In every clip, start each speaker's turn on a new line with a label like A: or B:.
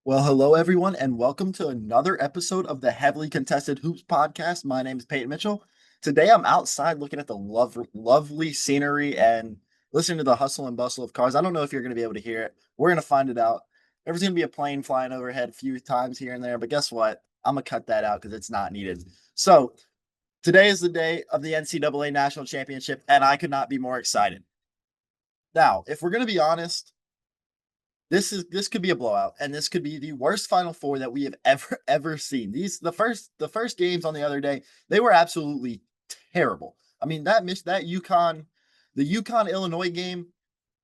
A: Well, hello everyone, and welcome to another episode of the Heavily Contested Hoops podcast. My name is Peyton Mitchell. Today I'm outside looking at the lovely scenery and listening to the hustle and bustle of cars. I don't know if you're going to be able to hear it. We're going to find it out. There's going to be a plane flying overhead a few times here and there, but guess what? I'm going to cut that out because it's not needed. So, today is the day of the NCAA National Championship, and I could not be more excited. Now, if we're going to be honest, this could be a blowout, and this could be the worst Final Four that we have ever seen. The first games on the other day, they were absolutely terrible. I mean that UConn, the UConn Illinois game,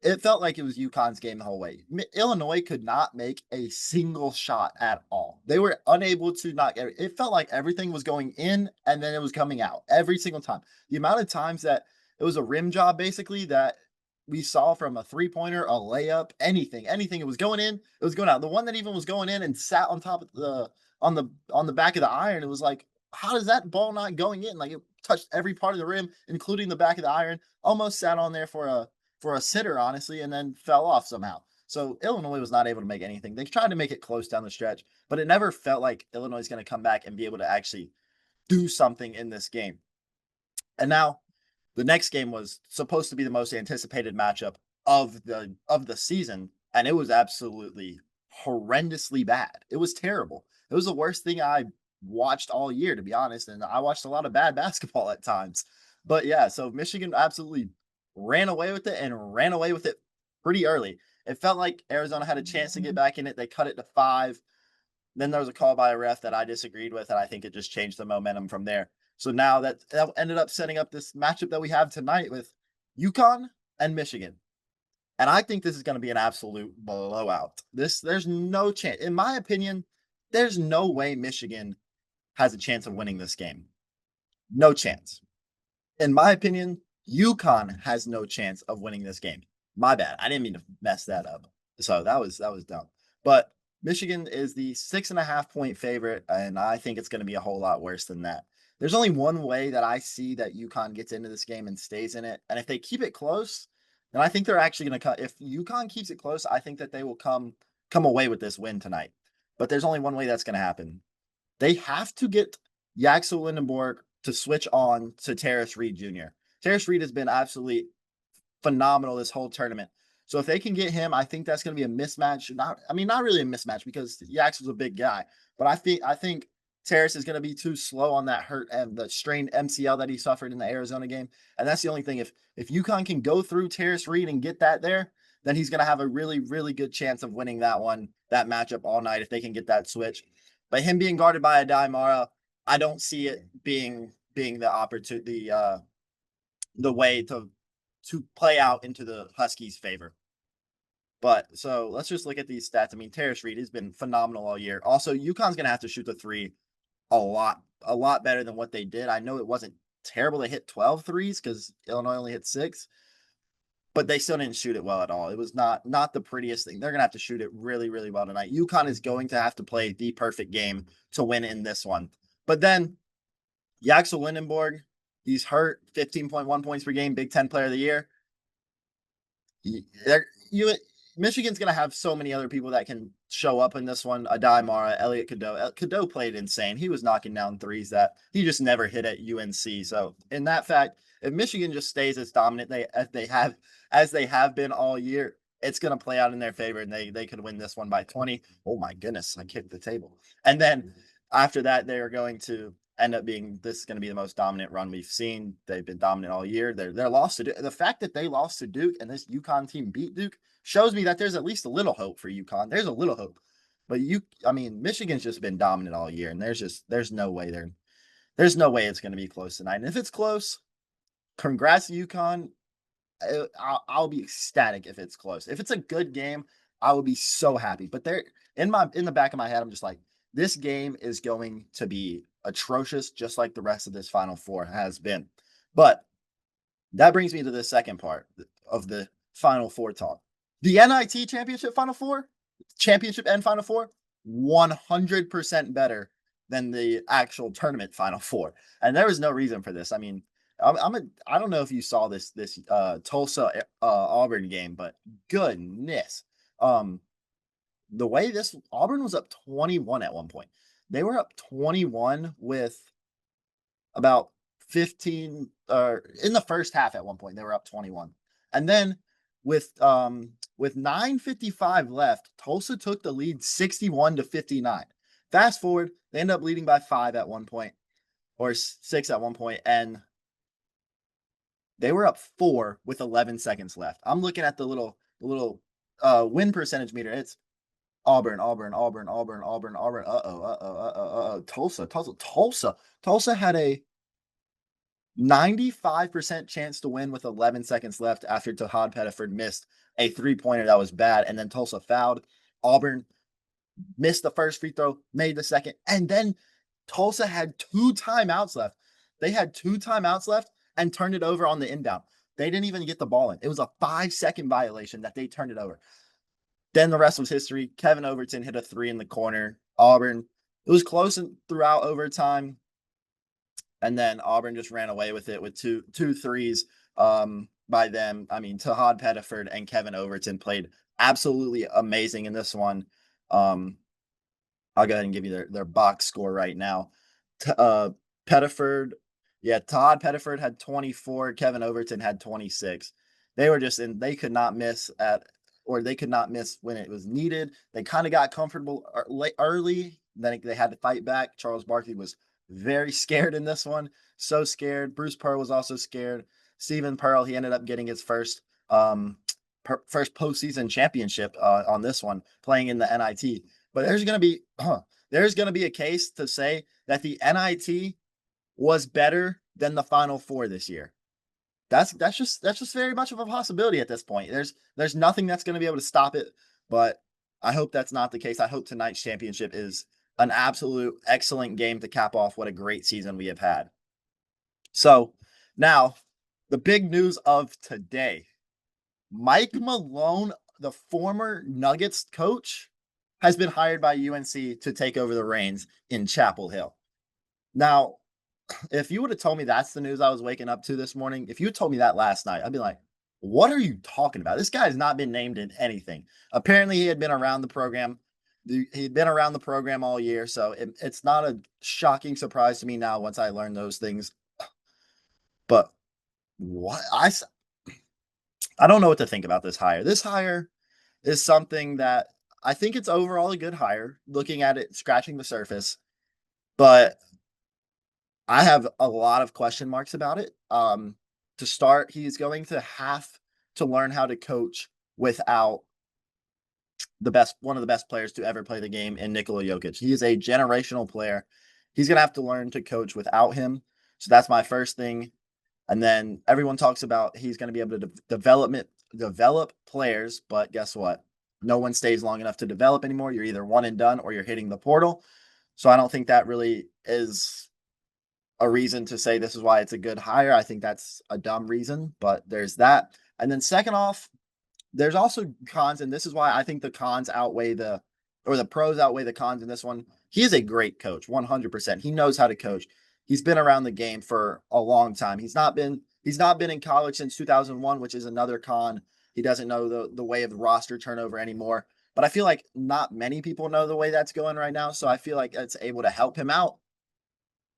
A: it felt like it was UConn's game the whole way. Illinois could not make a single shot at all. They were unable to knock. It felt like everything was going in and then it was coming out every single time. The amount of times that it was a rim job basically that we saw from a three-pointer, a layup, anything. It was going in, it was going out. The one that even was going in and sat on top of the back of the iron, it was like, how does that ball not going in? Like it touched every part of the rim, including the back of the iron, almost sat on there for a sitter, honestly, and then fell off somehow. So Illinois was not able to make anything. They tried to make it close down the stretch, but it never felt like Illinois is going to come back and be able to actually do something in this game. And now the next game was supposed to be the most anticipated matchup of the season, and it was absolutely horrendously bad. It was terrible. It was the worst thing I watched all year, to be honest. And I watched a lot of bad basketball at times. But yeah, so Michigan absolutely ran away with it and ran away with it pretty early. It felt like Arizona had a chance to get back in it. They cut it to 5. Then there was a call by a ref that I disagreed with, and I think it just changed the momentum from there. So now that ended up setting up this matchup that we have tonight with UConn and Michigan. And I think this is going to be an absolute blowout. There's no chance. In my opinion, there's no way Michigan has a chance of winning this game. No chance. In my opinion, UConn has no chance of winning this game. My bad. I didn't mean to mess that up. So that was dumb. But Michigan is the 6.5 point favorite, and I think it's going to be a whole lot worse than that. There's only one way that I see that UConn gets into this game and stays in it. And if they keep it close, then I think they're actually going to cut. If UConn keeps it close, I think that they will come away with this win tonight. But there's only one way that's going to happen. They have to get Yaxel Lindenborg to switch on to Terrace Reed Jr. Terrace Reed has been absolutely phenomenal this whole tournament. So if they can get him, I think that's going to be a mismatch. Not really a mismatch because Yaxel's a big guy, but I think Terrace is going to be too slow on that hurt and the strained MCL that he suffered in the Arizona game. And that's the only thing. If UConn can go through Terrace Reed and get that there, then he's going to have a really, really good chance of winning that matchup all night if they can get that switch. But him being guarded by Adai Mara, I don't see it being the opportunity, the way to play out into the Huskies' favor. But so let's just look at these stats. I mean, Terrace Reed has been phenomenal all year. Also, UConn's going to have to shoot the three a lot better than what they did. I know it wasn't terrible to hit 12 threes because Illinois only hit 6, but they still didn't shoot it well at all. It was not the prettiest thing. They're going to have to shoot it really, really well tonight. UConn is going to have to play the perfect game to win in this one. But then Yaxel Lindenborg, he's hurt, 15.1 points per game, Big Ten Player of the Year. Michigan's going to have so many other people that can show up in this one. Adai Mara, Elliot Cadeau. Cadeau played insane. He was knocking down threes that he just never hit at UNC. So in that fact, if Michigan just stays as dominant as they have been all year, it's going to play out in their favor, and they could win this one by 20. Oh my goodness, I kicked the table. And then after that, they are going to end up being this is going to be the most dominant run we've seen. They've been dominant all year. They're lost to Duke. The fact that they lost to Duke and this UConn team beat Duke shows me that there's at least a little hope for UConn. There's a little hope. But Michigan's just been dominant all year, and there's no way it's going to be close tonight. And if it's close, congrats to UConn. I'll be ecstatic if it's close. If it's a good game, I will be so happy. But in the back of my head, I'm just like, this game is going to be atrocious, just like the rest of this Final Four has been. But that brings me to the second part of the Final Four talk. The NIT Championship Final Four, Championship and Final Four, 100% better than the actual tournament Final Four. And there was no reason for this. I mean, I don't know if you saw this Tulsa Auburn game, but goodness. the way this Auburn was up 21 at one point. They were up 21 with about 15 or in the first half at one point they were up 21. And then with 9:55 left, Tulsa took the lead 61-59. Fast forward, they end up leading by 5 at one point or 6 at one point, and they were up 4 with 11 seconds left. I'm looking at the little win percentage meter. It's Auburn, Auburn, Auburn, Auburn, Auburn, Auburn. Tulsa had a 95% chance to win with 11 seconds left after Tahad Pettiford missed a three-pointer that was bad, and then Tulsa fouled. Auburn missed the first free throw, made the second, and then Tulsa had 2 timeouts left. They had 2 timeouts left and turned it over on the inbound. They didn't even get the ball in. It was a 5-second violation that they turned it over. Then the rest was history. Kevin Overton hit a three in the corner. Auburn, it was close throughout overtime. And then Auburn just ran away with it with two threes by them. I mean, Tahad Pettiford and Kevin Overton played absolutely amazing in this one. I'll go ahead and give you their box score right now. Pettiford, Todd Pettiford had 24. Kevin Overton had 26. They were just they could not miss they could not miss when it was needed. They kind of got comfortable early. Then they had to fight back. Charles Barkley was very scared in this one. So scared. Bruce Pearl was also scared. Stephen Pearl, he ended up getting his first postseason championship on this one, playing in the NIT. But there's going to be a case to say that the NIT was better than the Final Four this year. That's just very much of a possibility at this point. There's nothing that's going to be able to stop it, but I hope that's not the case. I hope tonight's championship is an absolute excellent game to cap off what a great season we have had. So now the big news of today, Mike Malone, the former Nuggets coach, has been hired by UNC to take over the reins in Chapel Hill. Now, if you would have told me that's the news I was waking up to this morning, if you had told me that last night, I'd be like, what are you talking about? This guy has not been named in anything. Apparently, he had been around the program. He'd been around the program all year, so it's not a shocking surprise to me now once I learned those things. But what I don't know what to think about this hire. This hire is something that I think it's overall a good hire, looking at it, scratching the surface. But I have a lot of question marks about it. To start, he's going to have to learn how to coach without one of the best players to ever play the game in Nikola Jokic. He is a generational player. He's going to have to learn to coach without him. So that's my first thing. And then everyone talks about he's going to be able to develop players, but guess what? No one stays long enough to develop anymore. You're either one and done or you're hitting the portal. So I don't think that really is a reason to say this is why it's a good hire. I think that's a dumb reason, but there's that. And then second off, there's also cons, and this is why I think the pros outweigh the cons in this one. He is a great coach, 100%. He knows how to coach. He's been around the game for a long time. He's not been in college since 2001, which is another con. He doesn't know the way of roster turnover anymore. But I feel like not many people know the way that's going right now, so I feel like it's able to help him out.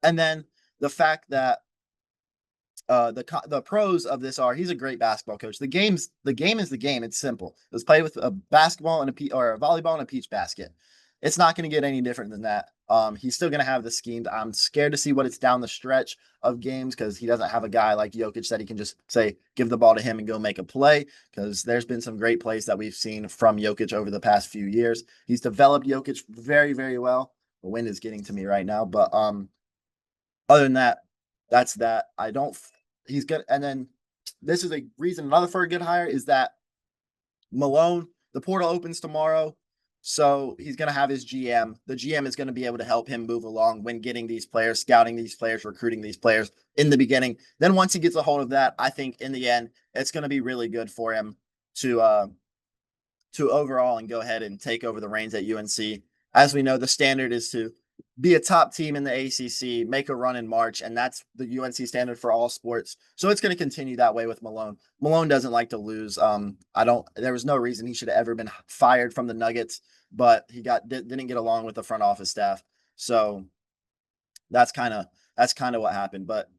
A: And then the fact that the pros of this are he's a great basketball coach. The game is the game. It's simple. Let's play with a basketball and or a volleyball and a peach basket. It's not going to get any different than that. He's still going to have the schemes. I'm scared to see what it's down the stretch of games because he doesn't have a guy like Jokic that he can just say, give the ball to him and go make a play, because there's been some great plays that we've seen from Jokic over the past few years. He's developed Jokic very, very well. The wind is getting to me right now. But other than that, that's that. He's good. And then this is a reason, another for a good hire is that Malone, the portal opens tomorrow. So he's going to have his GM. The GM is going to be able to help him move along when getting these players, scouting these players, recruiting these players in the beginning. Then once he gets a hold of that, I think in the end, it's going to be really good for him to overall and go ahead and take over the reins at UNC. As we know, the standard is to be a top team in the ACC, make a run in March, and that's the UNC standard for all sports. So it's going to continue that way with Malone. Malone doesn't like to lose. I don't. There was no reason he should have ever been fired from the Nuggets, but he didn't get along with the front office staff. So that's kind of what happened. But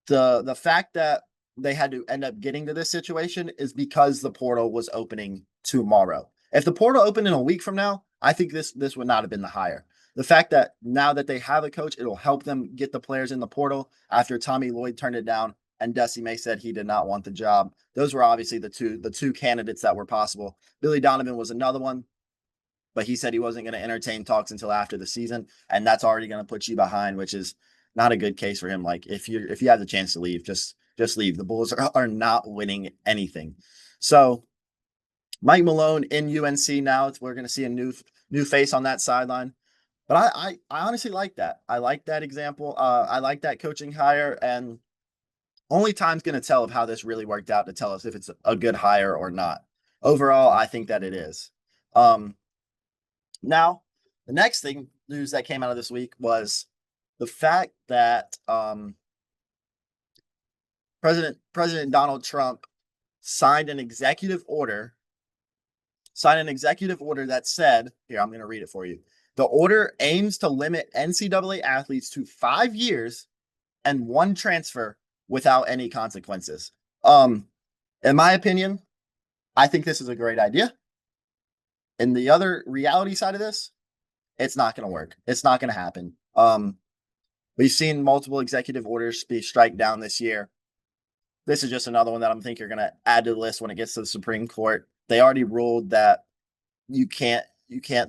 A: the fact that they had to end up getting to this situation is because the portal was opening tomorrow. If the portal opened in a week from now, I think this would not have been the hire. The fact that now that they have a coach, it'll help them get the players in the portal after Tommy Lloyd turned it down and Desi May said he did not want the job. Those were obviously the two candidates that were possible. Billy Donovan was another one, but he said he wasn't going to entertain talks until after the season, and that's already going to put you behind, which is not a good case for him. Like if you have the chance to leave, just leave. The Bulls are not winning anything. So Mike Malone in UNC now. We're going to see a new face on that sideline. But I honestly like that. I like that example. I like that coaching hire, and only time's going to tell of how this really worked out to tell us if it's a good hire or not. Overall, I think that it is. Now, the next thing news that came out of this week was the fact that President Donald Trump signed an executive order that said, here, I'm going to read it for you. The order aims to limit NCAA athletes to 5 years and 1 transfer without any consequences. In my opinion, I think this is a great idea. And the other reality side of this, it's not going to work. It's not going to happen. We've seen multiple executive orders be struck down this year. This is just another one that I'm thinking you're going to add to the list when it gets to the Supreme Court. They already ruled that you can't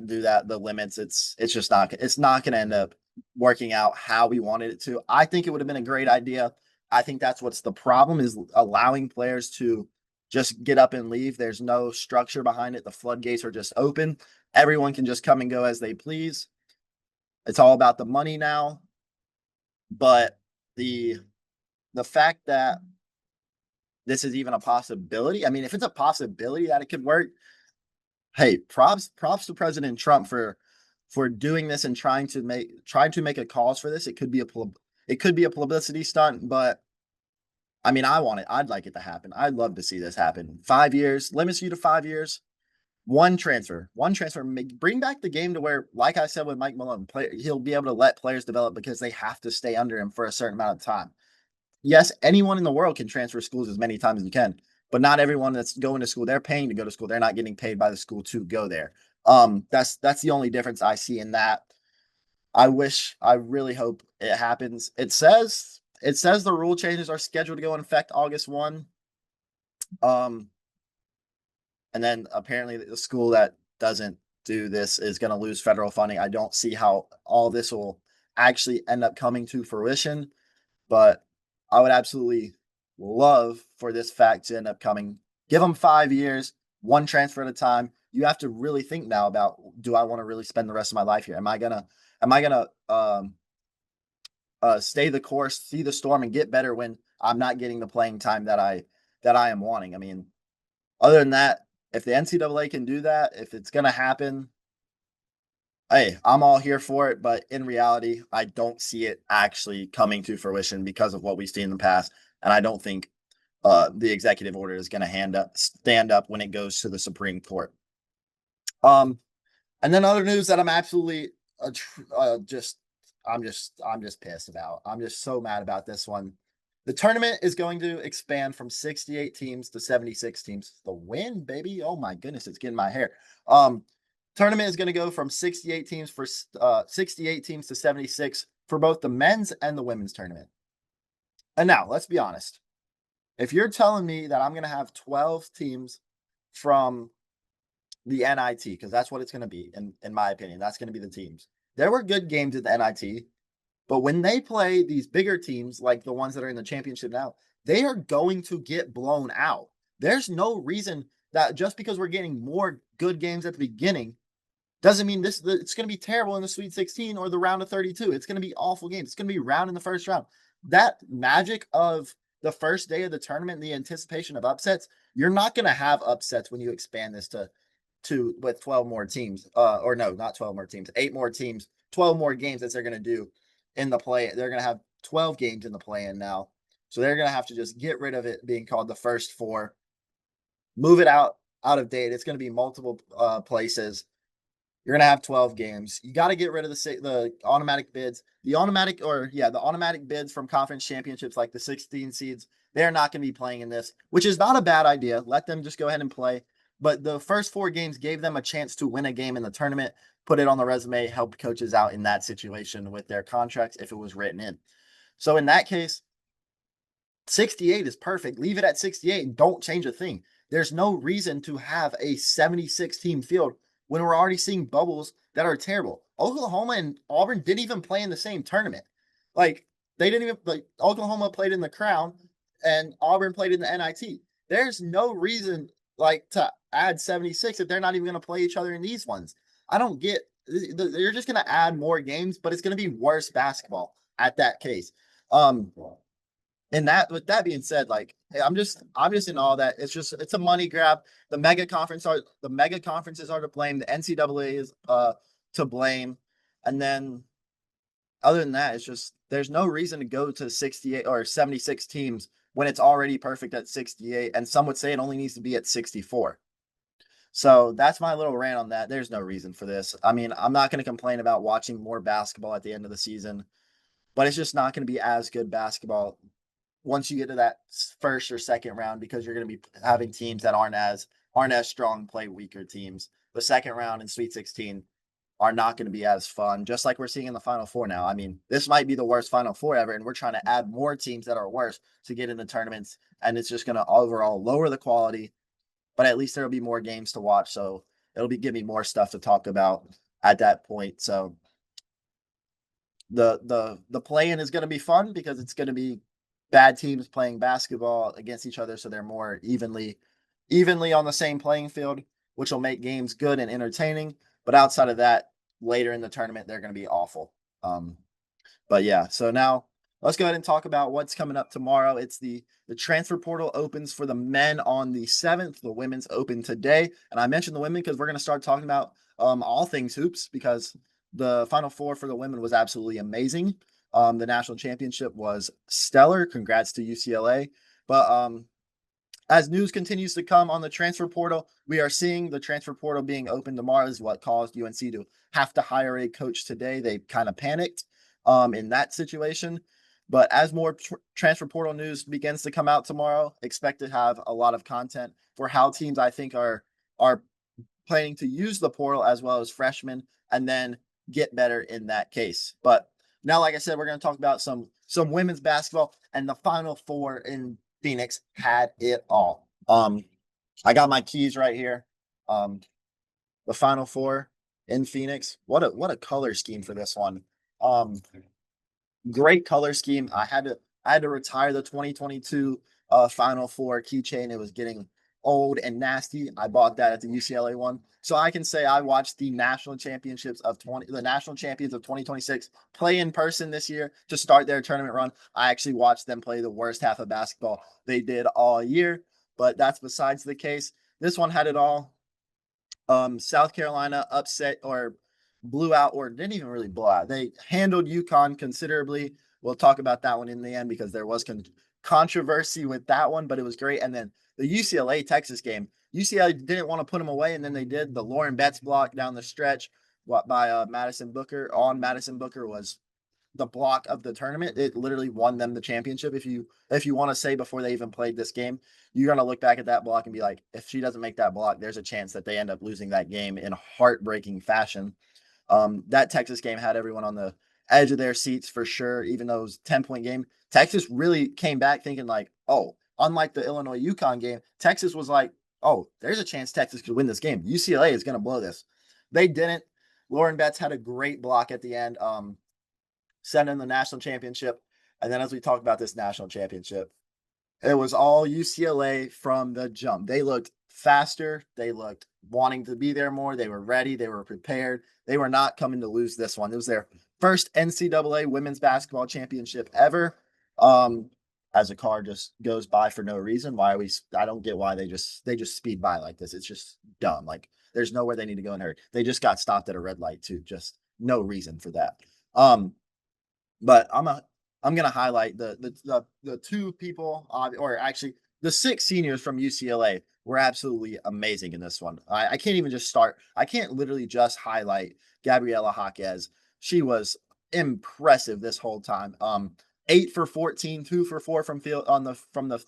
A: do that. The limits, it's just not going to end up working out how we wanted it to. I think it would have been a great idea. I think that's what's the problem, is allowing players to just get up and leave. There's no structure behind it. The floodgates are just open. Everyone can just come and go as they please. It's all about the money now. But the fact that this is even a possibility, I mean, if it's a possibility that it could work, hey, props to President Trump for doing this and trying to make a cause for this. It could be a publicity stunt, but I mean, I'd like it to happen. I'd love to see this happen. 5 years, limits you to 5 years, 1 transfer, bring back the game to where, like I said with Mike Malone, he'll be able to let players develop because they have to stay under him for a certain amount of time. Yes, anyone in the world can transfer schools as many times as you can, but not everyone that's going to school, they're paying to go to school. They're not getting paid by the school to go there. That's the only difference I see in that. I really hope it happens. It says the rule changes are scheduled to go in effect August 1. And then apparently the school that doesn't do this is going to lose federal funding. I don't see how all this will actually end up coming to fruition, but I would absolutely love for this fact to end up coming. Give them 5 years, 1 transfer at a time. You have to really think now about, do I want to really spend the rest of my life here? Am I gonna stay the course, see the storm, and get better when I'm not getting the playing time that I am wanting? I mean, other than that, if the NCAA can do that, if it's gonna happen, hey, I'm all here for it. But in reality, I don't see it actually coming to fruition because of what we've seen in the past, and I don't think the executive order is going to stand up when it goes to the Supreme Court. And then other news that I'm absolutely just pissed about. I'm just so mad about this one. The tournament is going to expand from 68 teams to 76 teams. The win, baby. Oh my goodness, it's getting my hair. Tournament is going to go from 68 teams to 76 for both the men's and the women's tournament. And now, let's be honest. If you're telling me that I'm going to have 12 teams from the NIT, because that's what it's going to be, in my opinion, that's going to be the teams. There were good games at the NIT, but when they play these bigger teams, like the ones that are in the championship now, they are going to get blown out. There's no reason that just because we're getting more good games at the beginning doesn't mean it's going to be terrible in the Sweet 16 or the round of 32. It's going to be awful games. It's going to be round in the first round. That magic of the first day of the tournament and the anticipation of upsets, you're not going to have upsets when you expand this to with 12 more teams. Or no, not 12 more teams, 8 more teams 12 more games that they're going to do in the play. They're going to have 12 games in the play-in now. So they're going to have to just get rid of it being called the first four, move it out of date. It's going to be multiple places. You're going to have 12 games. You got to get rid of the automatic bids. The automatic bids from conference championships, like the 16 seeds, they're not going to be playing in this, which is not a bad idea. Let them just go ahead and play. But the first 4 games gave them a chance to win a game in the tournament, put it on the resume, help coaches out in that situation with their contracts if it was written in. So in that case, 68 is perfect. Leave it at 68 and don't change a thing. There's no reason to have a 76 team field when we're already seeing bubbles that are terrible. Oklahoma and Auburn didn't even play in the same tournament. Like, they didn't even, like, Oklahoma played in the Crown and Auburn played in the NIT. There's no reason, like, to add 76 if they're not even going to play each other in these ones. I don't get, they're just going to add more games, but it's going to be worse basketball at that case. And that, with that being said, like, hey, I'm just in all that. It's a money grab. The mega conferences are to blame. The NCAA is to blame. And then other than that, it's just there's no reason to go to 68 or 76 teams when it's already perfect at 68. And some would say it only needs to be at 64. So that's my little rant on that. There's no reason for this. I mean, I'm not going to complain about watching more basketball at the end of the season, but it's just not going to be as good basketball once you get to that first or second round, because you're going to be having teams that aren't as strong play weaker teams. The second round and Sweet 16 are not going to be as fun, just like we're seeing in the Final Four now. I mean, this might be the worst Final Four ever, and we're trying to add more teams that are worse to get into tournaments, and it's just going to overall lower the quality, but at least there'll be more games to watch, so it'll be giving me more stuff to talk about at that point. So the play-in is going to be fun because it's going to be bad teams playing basketball against each other, so they're more evenly on the same playing field, which will make games good and entertaining. But outside of that, later in the tournament, they're going to be awful. But yeah, so now let's go ahead and talk about what's coming up tomorrow. It's the transfer portal opens for the men on the 7th. The women's open today, and I mentioned the women because we're going to start talking about all things hoops, because the Final Four for the women was absolutely amazing. The national championship was stellar. Congrats to UCLA. But as news continues to come on the transfer portal, we are seeing the transfer portal being open tomorrow is what caused UNC to have to hire a coach today. They kind of panicked in that situation. But as more transfer portal news begins to come out tomorrow, expect to have a lot of content for how teams, I think, are planning to use the portal as well as freshmen, and then get better in that case. But now, like I said, we're going to talk about some women's basketball, and the Final Four in Phoenix had it all. I got my keys right here. The Final Four in Phoenix. What a color scheme for this one. Great color scheme. I had to retire the 2022 Final Four keychain. It was getting old and nasty. I bought that at the UCLA one. So I can say I watched the national champions of 2026 play in person this year to start their tournament run. I actually watched them play the worst half of basketball they did all year, but that's besides the case. This one had it all. South Carolina upset or blew out, or didn't even really blow out. They handled UConn considerably. We'll talk about that one in the end because there was controversy with that one, but it was great. And then the UCLA Texas game, UCLA didn't want to put them away, and then they did. The Lauren Betts block down the stretch by Madison Booker was the block of the tournament. It literally won them the championship. If you want to say before they even played this game, you're going to look back at that block and be like, if she doesn't make that block, there's a chance that they end up losing that game in heartbreaking fashion. That Texas game had everyone on the edge of their seats for sure, even though it was a 10-point game. Texas really came back thinking like, oh, unlike the Illinois UConn game, Texas was like, oh, there's a chance Texas could win this game. UCLA is going to blow this. They didn't. Lauren Betts had a great block at the end, sent in the national championship. And then as we talk about this national championship, it was all UCLA from the jump. They looked faster. They looked wanting to be there more. They were ready. They were prepared. They were not coming to lose this one. It was their first NCAA women's basketball championship ever. As a car just goes by for no reason. I don't get why they just speed by like this. It's just dumb. Like, there's nowhere they need to go and hurt. They just got stopped at a red light too. Just no reason for that. Um, but I'm gonna highlight the two people, or actually the six seniors from UCLA were absolutely amazing in this one. I can't even just start. I can't literally just highlight Gabriela Jaquez. She was impressive this whole time. 8 for 14, 2 for 4 from field on the from the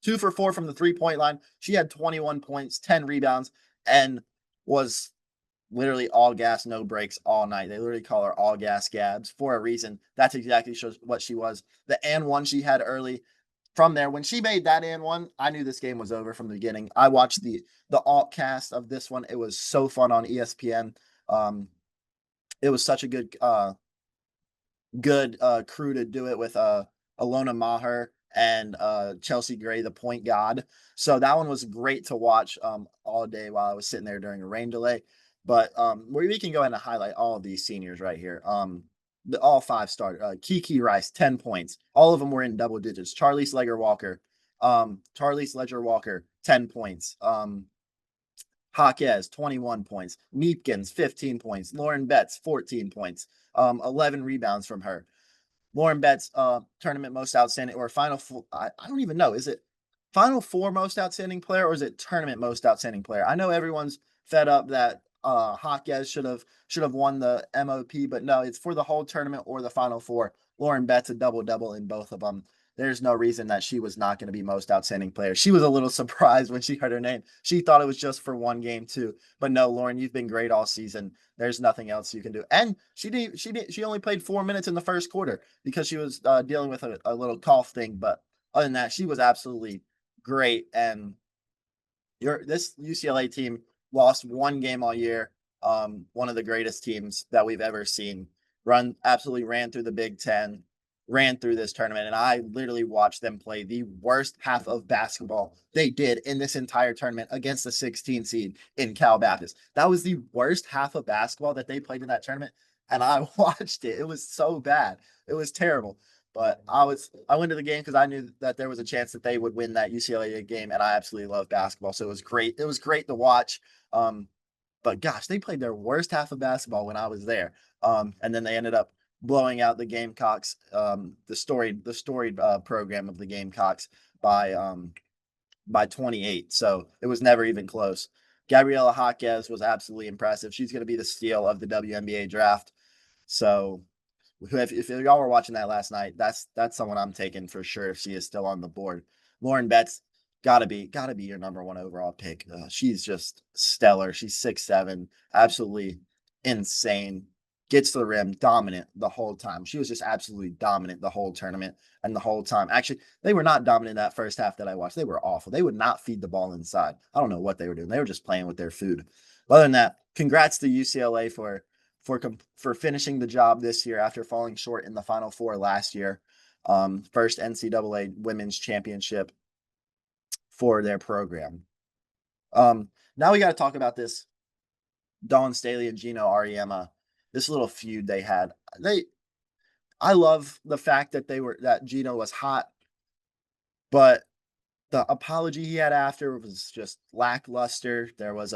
A: 2 for 4 from the 3-point line. She had 21 points, 10 rebounds, and was literally all gas, no breaks all night. They literally call her all gas Gabs for a reason. That's exactly what she was. The and one she had early. From there, when she made that and one, I knew this game was over from the beginning. I watched the alt cast of this one. It was so fun on ESPN. Um, it was such a good crew to do it with Alona Maher and Chelsea Gray, the point guard. So that one was great to watch all day while I was sitting there during a rain delay. But we can go ahead and highlight all of these seniors right here. All five started. Kiki Rice, 10 points. All of them were in double digits. Charlize Ledger Walker, 10 points. Jaquez, 21 points. Neepkins, 15 points. Lauren Betts, 14 points. 11 rebounds from her. Lauren Betts, tournament most outstanding or final four. I don't even know. Is it final four most outstanding player or is it tournament most outstanding player? I know everyone's fed up that Jaquez should have won the MOP, but no, it's for the whole tournament or the final four. Lauren Betts a double in both of them. There's no reason that she was not going to be most outstanding player. She was a little surprised when she heard her name. She thought it was just for one game too. But no, Lauren, you've been great all season. There's nothing else you can do. And she only played 4 minutes in the first quarter because she was dealing with a little cough thing. But other than that, she was absolutely great. And this UCLA team lost one game all year. One of the greatest teams that we've ever seen. Absolutely ran through the Big Ten, ran through this tournament, and I literally watched them play the worst half of basketball they did in this entire tournament against the 16 seed in Cal Baptist. That was the worst half of basketball that they played in that tournament, and I watched it. It was so bad. It was terrible. But I went to the game because I knew that there was a chance that they would win that UCLA game, and I absolutely love basketball. So it was great. It was great to watch. But gosh, they played their worst half of basketball when I was there. And then they ended up blowing out the Gamecocks, the storied program of the Gamecocks by 28. So it was never even close. Gabriela Jaquez was absolutely impressive. She's going to be the steal of the WNBA draft. So if y'all were watching that last night, that's someone I'm taking for sure if she is still on the board. Lauren Betts gotta be your number one overall pick. She's just stellar. She's 6'7", absolutely insane. Gets to the rim, dominant the whole time. She was just absolutely dominant the whole tournament and the whole time. Actually, they were not dominant that first half that I watched. They were awful. They would not feed the ball inside. I don't know what they were doing. They were just playing with their food. But other than that, congrats to UCLA for finishing the job this year after falling short in the Final Four last year. First NCAA Women's Championship for their program. Now we got to talk about this Dawn Staley and Gino Auriemma, this little feud they had. I love the fact that Gino was hot, but the apology he had after was just lackluster. There was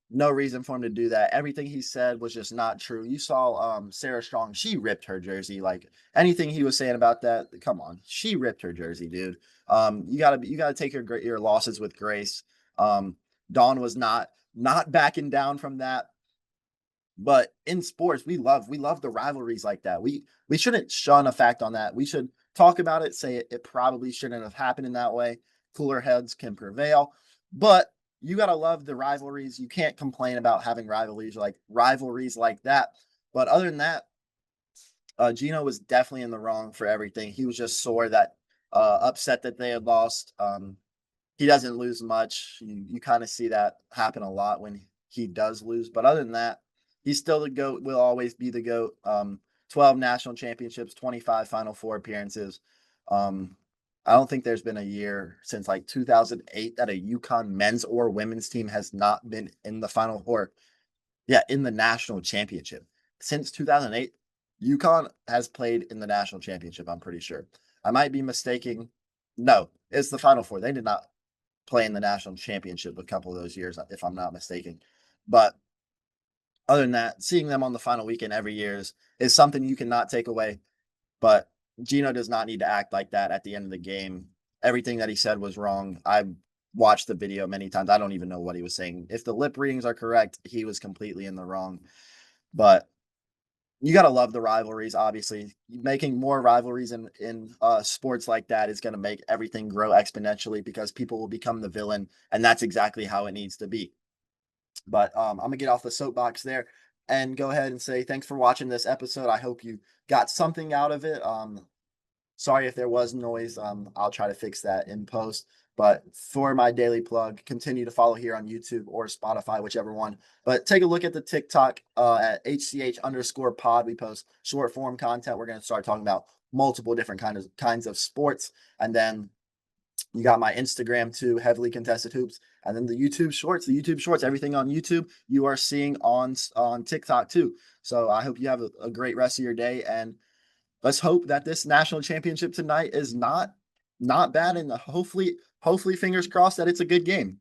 A: no reason for him to do that. Everything he said was just not true. You saw Sarah Strong, she ripped her jersey. Like anything he was saying about that, come on, she ripped her jersey, dude. You gotta take your losses with grace. Dawn was not backing down from that. But in sports, we love the rivalries like that. We shouldn't shun a fact on that. We should talk about it, say it probably shouldn't have happened in that way. Cooler heads can prevail, but you gotta love the rivalries. You can't complain about having rivalries like that. But other than that, Gino was definitely in the wrong for everything. He was just sore that upset that they had lost. He doesn't lose much. You kind of see that happen a lot when he does lose. But other than that, he's still the GOAT, will always be the GOAT. 12 national championships, 25 Final Four appearances. I don't think there's been a year since like 2008 that a UConn men's or women's team has not been in the Final Four. Yeah, in the national championship. Since 2008, UConn has played in the national championship, I'm pretty sure. I might be mistaking. No, it's the Final Four. They did not play in the national championship a couple of those years, if I'm not mistaken. But other than that, seeing them on the final weekend every year is something you cannot take away. But Gino does not need to act like that at the end of the game. Everything that he said was wrong. I watched the video many times. I don't even know what he was saying. If the lip readings are correct, he was completely in the wrong. But you got to love the rivalries, obviously. Making more rivalries in sports like that is going to make everything grow exponentially because people will become the villain, and that's exactly how it needs to be. But I'm gonna get off the soapbox there and go ahead and say thanks for watching this episode. I hope you got something out of it. Sorry if there was noise. I'll try to fix that in post. But for my daily plug, continue to follow here on YouTube or Spotify, whichever one. But take a look at the TikTok at HCH_pod. We post short form content. We're going to start talking about multiple different kinds of sports. And then you got my Instagram too, heavily contested hoops, and then the YouTube shorts, everything on YouTube you are seeing on TikTok too. So I hope you have a great rest of your day, and let's hope that this national championship tonight is not bad, and hopefully fingers crossed that it's a good game.